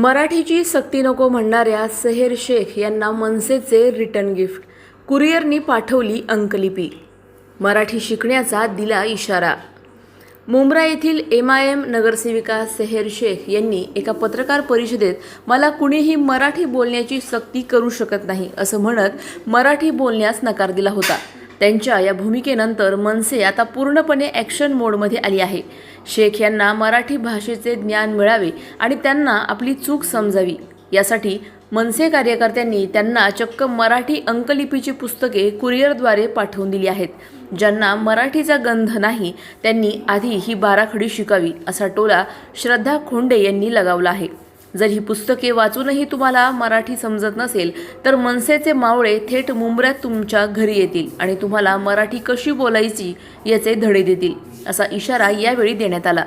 मराठीची सक्ती नको म्हणणाऱ्या सहेर शेख यांना मनसेचे रिटर्न गिफ्ट. कुरिअरनी पाठवली अंकलिपी. मराठी शिकण्याचा दिला इशारा. मुंब्रा येथील MIM नगरसेविका सहेर शेख यांनी एका पत्रकार परिषदेत मला कुणीही मराठी बोलण्याची सक्ती करू शकत नाही असं म्हणत मराठी बोलण्यास नकार दिला होता. त्यांच्या या भूमिकेनंतर मनसे आता पूर्णपणे ॲक्शन मोडमध्ये आली आहे. शेख यांना मराठी भाषेचे ज्ञान मिळावे आणि त्यांना आपली चूक समजावी यासाठी मनसे कार्यकर्त्यांनी त्यांना चक्क मराठी अंकलिपीची पुस्तके कुरिअरद्वारे पाठवून दिली आहेत. ज्यांना मराठीचा गंध नाही त्यांनी आधी ही बाराखडी शिकावी असा टोला श्रद्धा खोंडे यांनी लगावला आहे. जर ही पुस्तके वाचूनही तुम्हाला मराठी समजत नसेल तर मनसेचे मावळे थेट मुंब्र्यात तुमच्या घरी येतील आणि तुम्हाला मराठी कशी बोलायची याचे धडे देतील असा इशारा यावेळी देण्यात आला.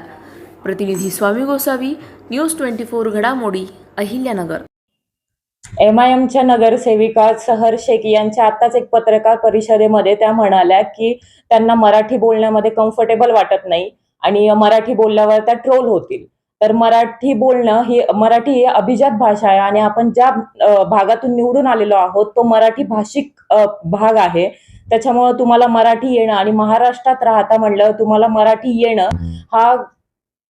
प्रतिनिधी स्वामी गोसावी, न्यूज 24 घडामोडी, अहिल्यानगर. MIMच्या नगरसेविका सहेर शेख यांच्या आत्ताच एक पत्रकार परिषदेमध्ये त्या म्हणाल्या की त्यांना मराठी बोलण्यामध्ये कम्फर्टेबल वाटत नाही आणि मराठी बोलल्यावर त्या ट्रोल होतील. तर मराठी बोलणं मराठी ही अभिजात भाषा आहे आणि आपण ज्या भागातून निवडून आलेलो आहोत तो मराठी भाषिक भाग आहे. त्याच्यामुळे तुम्हाला मराठी येणं आणि महाराष्ट्रात राहता म्हणलं तुम्हाला मराठी येणं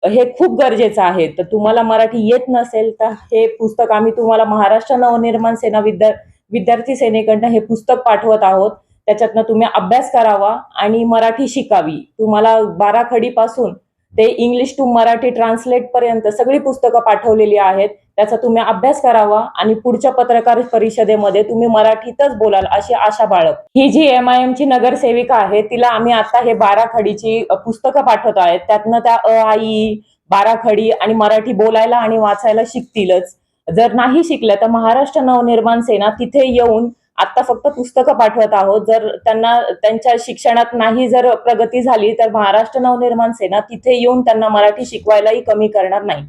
हे खूप गरजेचं आहे. तर तुम्हाला मराठी येत नसेल तर हे पुस्तक आम्ही तुम्हाला महाराष्ट्र नवनिर्माण सेना विद्यार्थी सेनेकडनं हे पुस्तक पाठवत आहोत. त्याच्यातनं तुम्ही अभ्यास करावा आणि मराठी शिकावी. तुम्हाला बाराखडीपासून ते इंग्लिश टू मराठी ट्रान्सलेट पर्यंत सगळी पुस्तकं पाठवलेली आहेत. त्याचा तुम्ही अभ्यास करावा आणि पुढच्या पत्रकार परिषदेमध्ये तुम्ही मराठीतच बोलाल अशी आशा बाळग. ही जी MIMची नगरसेविका आहे तिला आम्ही आता हे बाराखडीची पुस्तकं पाठवत आहेत. त्यातनं त्या आई बाराखडी आणि मराठी बोलायला आणि वाचायला शिकतीलच. जर नाही शिकल्या तर महाराष्ट्र नवनिर्माण सेना तिथे येऊन आता फक्त पुस्तकं पाठवत आहोत. जर त्यांना त्यांच्या शिक्षणात नाही जर प्रगती झाली तर महाराष्ट्र नवनिर्माण सेना तिथे येऊन त्यांना मराठी शिकवायलाही कमी करणार नाही.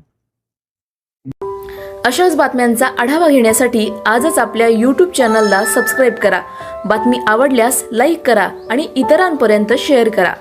अशाच बातम्यांचा आढावा घेण्यासाठी आजच आपल्या YouTube चॅनलला सबस्क्राईब करा. बातमी आवडल्यास लाईक करा आणि इतरांपर्यंत शेअर करा.